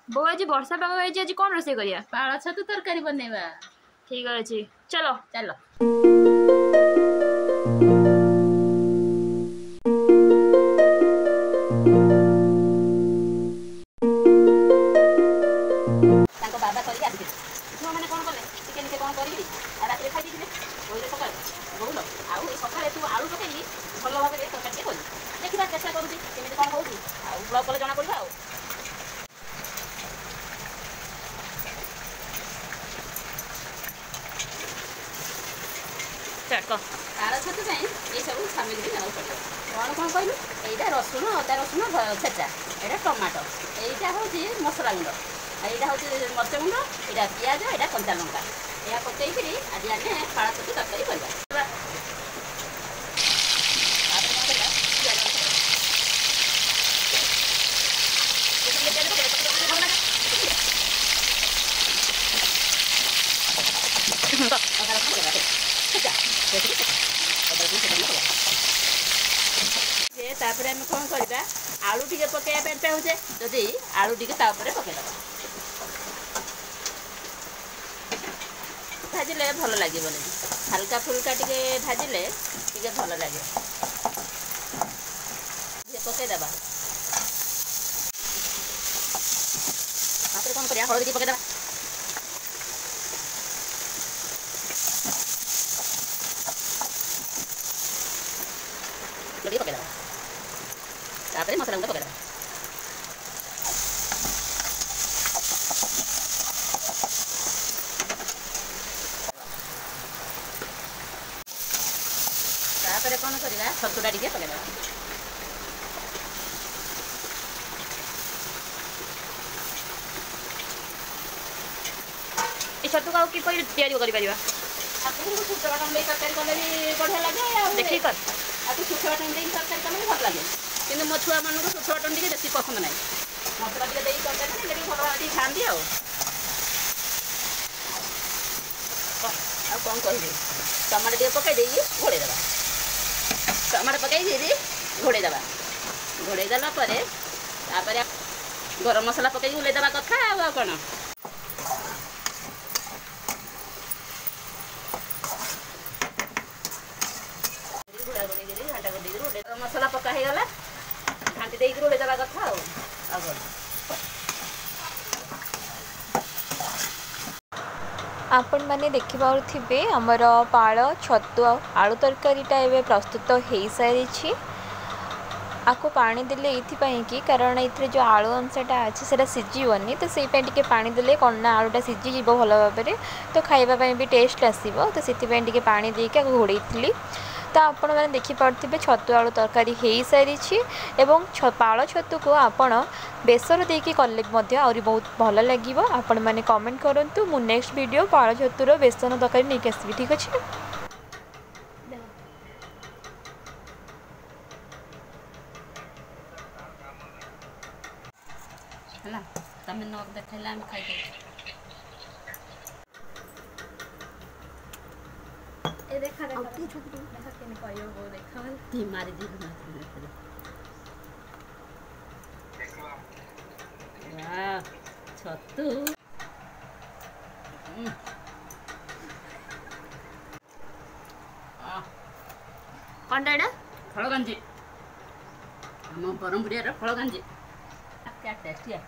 बो आज वर्षा पाग आज कौन रोसे करिया? पाଳ ଛତୁ ତରକାରୀ ବନେଇବା। ठीक अच्छे चलो ଚାଲ। ତାଙ୍କ ବାବା କରିକି ଆସିଥିଲେ। ଛୁଆମାନେ କ'ଣ କଲେ ଟିକେ ନିଜେ କ'ଣ କରିବି ରାତିରେ ଖାଇ ଦେଇଥିଲେ କହିଲେ ସକାଳେ ବହୁଲ ଆଉ ଏଇ ସକାଳେ ତୁ ଆଳୁ ପକେଇକି ଭଲ ଭାବରେ ତରକାରୀ ଟିକେ କରିବୁ। ଦେଖିବା ଚେଷ୍ଟା କରୁଛି କେମିତି କ'ଣ ହେଉଛି ଆଉ ବ୍ଲଗ୍ କଲେ ଜଣାପଡ଼ିବ ଆଉ। ପାଳ ଛତୁ ପାଇଁ ଏସବୁ ସାମଗ୍ରୀ ନେବାକୁ ପଡ଼ିବ। କ'ଣ କ'ଣ କହିଲୁ? ଏଇଟା ରସୁଣ ଅଦା ରସୁଣ ଛେଚା, ଏଇଟା ଟମାଟୋ, ଏଇଟା ହେଉଛି ମସଲା ଗୁଣ୍ଡ, ଏଇଟା ହେଉଛି ମରିଚ ଗୁଣ୍ଡ, ଏଇଟା ପିଆଜ, ଏଇଟା କଞ୍ଚା ଲଙ୍କା। ଏହା ପକେଇକିରି ଆଜି ଆମେ ପାଳ ଛତୁ ତରକାରୀ କରିବା। तापर आम कौन करवा आलू टी पकड़ा पे चाहूचे जदि आलू टी पकईदे भाजिले भल लगे हल्का फुल्का टी भाजिले टी भल लगे पकईदे कौन कर हल्दी पकईदे पकईदे तापर मसला गुंड पकईदे तापर कौन करवा छतुटा टी पकईदे छतु को किपर तैयारी कर शुखा बाटन तरकारी कले भी बढ़िया लगे देखिए कर शुखा बाटन तरकारी कले भी भल लगे कि मो छुआ मान शुखा बाटन टे बेसी पसंद ना मसला टे तरकारी भल भाई खाती कौन कह टमाटो टे पकईदे घोड़ेदे टमाटो पकई घोड़ेदे घोड़ेदेला गरम मसला पकई ओल्लैदेवा कथा कौन मसला पका हो गला घाटी देकर ओल्लैदेवा कथा आपण मैंने देखिपे आमर पाळ छतु आलू तरकारीटा एवं प्रस्तुत हो सारी आपको पानी देले कि कारण ये जो आलू अंशटा अच्छे से सीझीबनी तो से टे पानी देले कौन ना आलूटा सीझीज भल भाव तो खावाई भी टेस्ट आसो तो से पानी देके घोड़े तो आपण मैंने देखिपे छतु आलू तरकारी हो सारी एवं पाळ छतु को आपण बेसर देकी कले आहरी बहुत भल लगे आपण मैंने कमेंट करूँ मु नेक्स्ट वीडियो पाळ छतुर बेसन तरकारी नहीं आसबि ठीक अच्छे तमें न देखला खाई देखा मारी दी छतु कौनटा फलगंजी आम ब्रह्मपुरिया फलगंजी क्या टेस्टी है